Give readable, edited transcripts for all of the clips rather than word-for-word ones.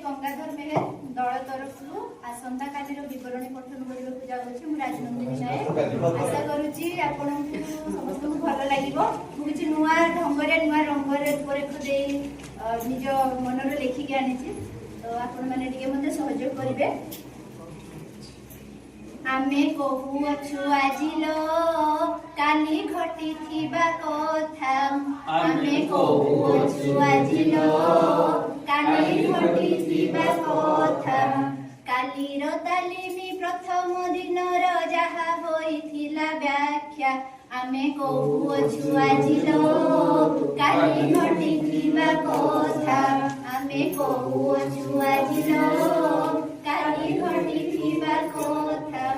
गंगाधर मेहर दल तरफ आसंता काली बरणी पठन करने जाऊँगी मुझे राजनंदिनी नायक आशा करुच्ची आपन समस्त भल लगे मुझे नुआ ढंग नुआ रंग रूपरेख दे निज मनर लेखिकी आनी तो आपण मैंने मत सहयोग करेंगे। आमे कहूछु आजिलो काली घटी थिबा कथा आमे कहूछु आजिलो काली घटी थिबा कथा कालीर तालिमी प्रथम दिनर जहा होइथिला व्याख्या आमे कहूछु आजिलो काली घटी थिबा कथा आमे कहूछु आजिलो काली घटी थिबा कथा।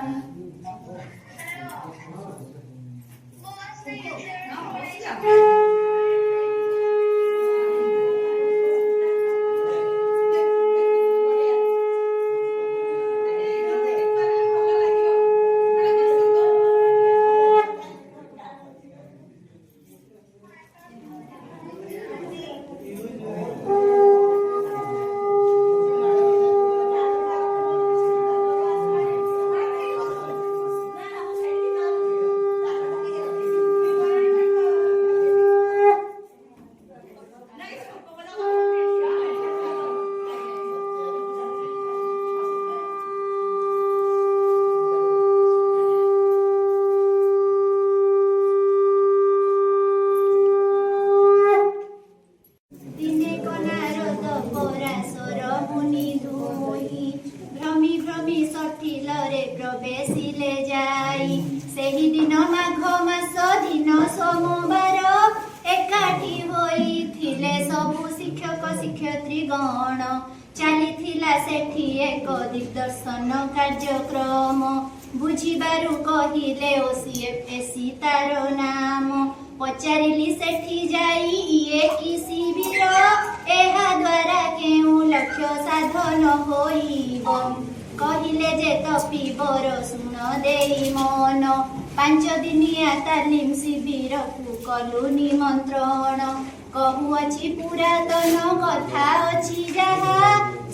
प्रवेशिले जाई सेही दिन माघ मास दिन सोमवार एकाठी होइथिले सबु शिक्षक शिक्षयित्री गण चलीथिला सेठी एक दिग्दर्शन कार्यक्रम बुझिबारु कहिले ओसीएफएसी तार नाम पचारिली सेठी जाई इए कि शिविर एहा द्वारा केउ लक्ष्य साधन होइबो कहिले जे तपीबर सुन देई मन 5 दिनिया तालीम शिविर को कलु निमंत्रण कहूअछि पुरातन कथा अछि जहा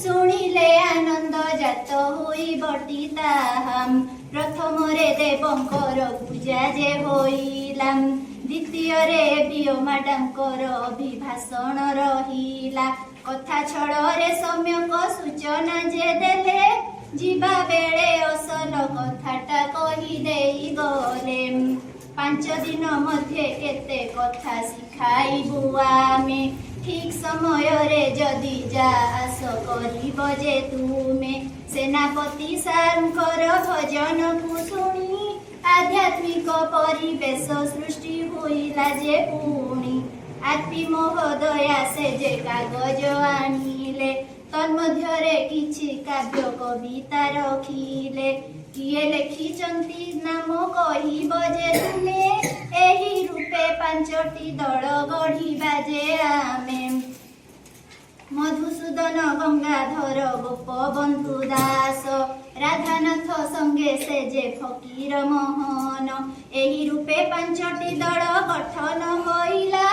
शुणिले आनंद जात होई बटी ताहा प्रथम रे देवंकर पूजा जे होइला द्वितीय रे बियो मैडम कर अभिभाषण रहिला कथा छड़ रे सम्यक सूचना जे देले जीवा बेले असल कथाटा कही देई गले 5 दिन मध्य केते कथा शिखाइबु आमे ठीक समय रे जदि जा आस करिब जे तुमे सेनापति सारंकर भजन को शुणी आध्यात्मिक परिवेश सृष्टि होइला जे पुणी आत्मी महोदया से जे कागज आनिले तन्मध्यरे किछि काव्य कविता रखिले किए लेखिचंती नाम कहिब जे तुमे एही रूपे 5टी दल गढ़िबा जे आमे मधुसूदन गंगाधर गोपबंधु दास राधानाथ संगे से जे फकीर मोहन एही रूपे 5टी दल गठन होइला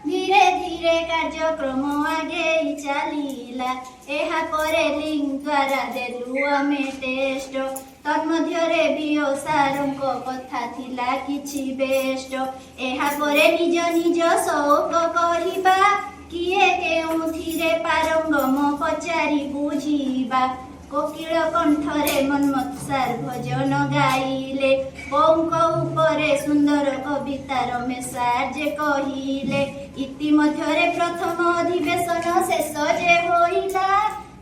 धीरे धीरे कार्यक्रम आगे चलीला एहा परे लिंक द्वारा देलु आमे टेस्ट तन्मध्यरे बियो सारंक कथा थिला किछि बेस्ट एहा परे निज निज शौक कहिबा किए केउथिरे पारंगम पचारि बुझिबा कोकिल कंठरे मन्मथ सार भजन गाइले पौंक उपरे सुंदर कविता रमेश सार जे कहिले इतिमध्यरे प्रथम अधिवेशन शेष जे होइला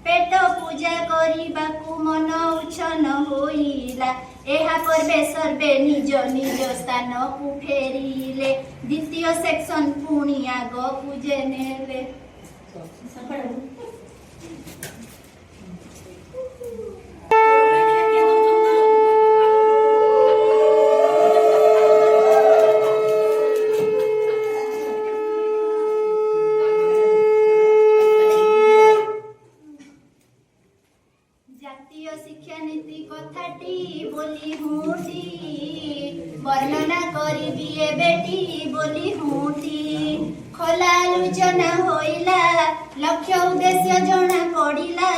पेट पूजा करिबाकु मन उच्छन होइला एहा पर्वे सर्वे निज निज स्थान को फेरिले द्वितीय सेक्शन पुणी आग पूजे नेले शिक्षा नीति कथाटी बोली हुटी वर्णना करी दिए बेटी बोली हुटी खोला आलोचना होइला लक्ष्य उद्देश्य जना पड़िला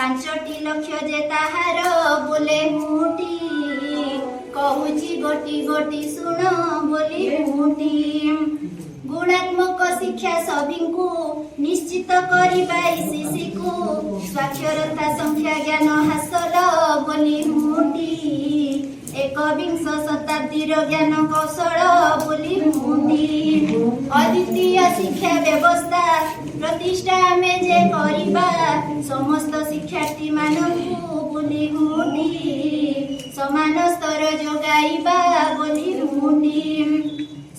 ପାଞ୍ଚଟି ଲକ୍ଷ୍ୟ ଯେ ତାହାର ବୋଲେ ମୁଠି କହୁଛି ଗୋଟି ଗୋଟି ଶୁଣ ବୋଲି ମୁଠି ଗୁଣାତ୍ମକ ଶିକ୍ଷା ସଭିଙ୍କୁ ନିଶ୍ଚିତ କରିବା ଶିଶିକୁ ସ୍ୱାକ୍ଷରତା ସଂଖ୍ୟା ଜ୍ଞାନ ହାସଲ ବୋଲି ମୁଠି एकविंश शताब्दीर ज्ञान कौशल बोली मुंडी अद्वितीय शिक्षा व्यवस्था प्रतिष्ठा आमे जे करिबा समस्त शिक्षार्थी मानकु बोली मुंडी समान स्तर जोगाइबा बोली मुंडी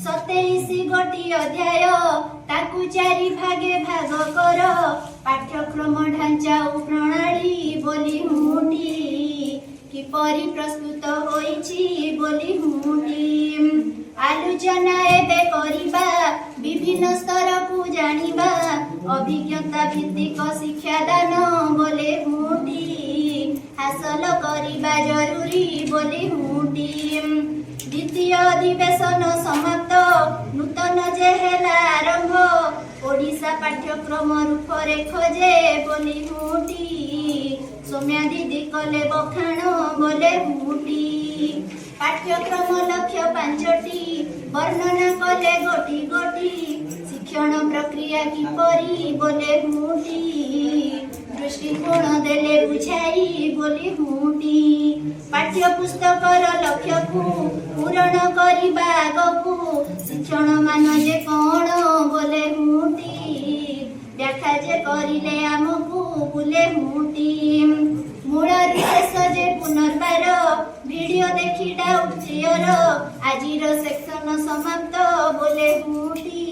27 गोटी अध्याय ताकु चारि भागे भाग कर पाठ्यक्रम ढांचा ओ प्रणाली बोली मुंडी किपरि प्रस्तुत होइछि बोली मुंडी आलोचना एबे करिबा विभिन्न स्तर को जानिबा अभिज्ञता भित्तिक शिक्षादान बोले मुंडी हासिल करिबा जरूरी बोली मुंडी द्वितीय अधिवेशन समाप्त नूतन जे हेला आरंभ ओडिशा पाठ्यक्रम रूपरेख जे बोली मुंडी सौम्या दीदी कले बखाण बोले मुंडी पाठ्यक्रम लक्ष्य 5टी वर्णना कले गोटी गोटी शिक्षण प्रक्रिया किपरि बोले मुंडी दृष्टिकोण देले बुझाई बोली मुंडी पाठ्य पुस्तकर लक्ष्य को पूरण करिबा आगकू शिक्षण मान जे कोण बोले मुंडी व्याख्या जे करिले आमकू बोले मुंडी मूल शेष जे पुनर्बार वीडियो देखि डाउट क्लियर आजिर सेक्शन समाप्त बोले मुंडी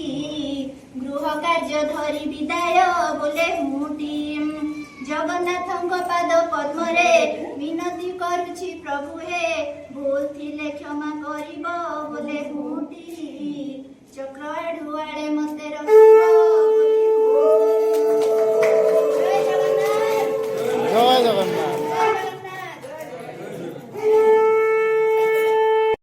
गृह कार्य धरी विदाय बोले मुंडी जगन्नाथଙ୍କ पाद पद्मरे विनती करुछि प्रभु हे भूल थिले क्षमा करिब बोले मुंडी चक्र आडुआडे मते रखिब बोले जय जगन्नाथ।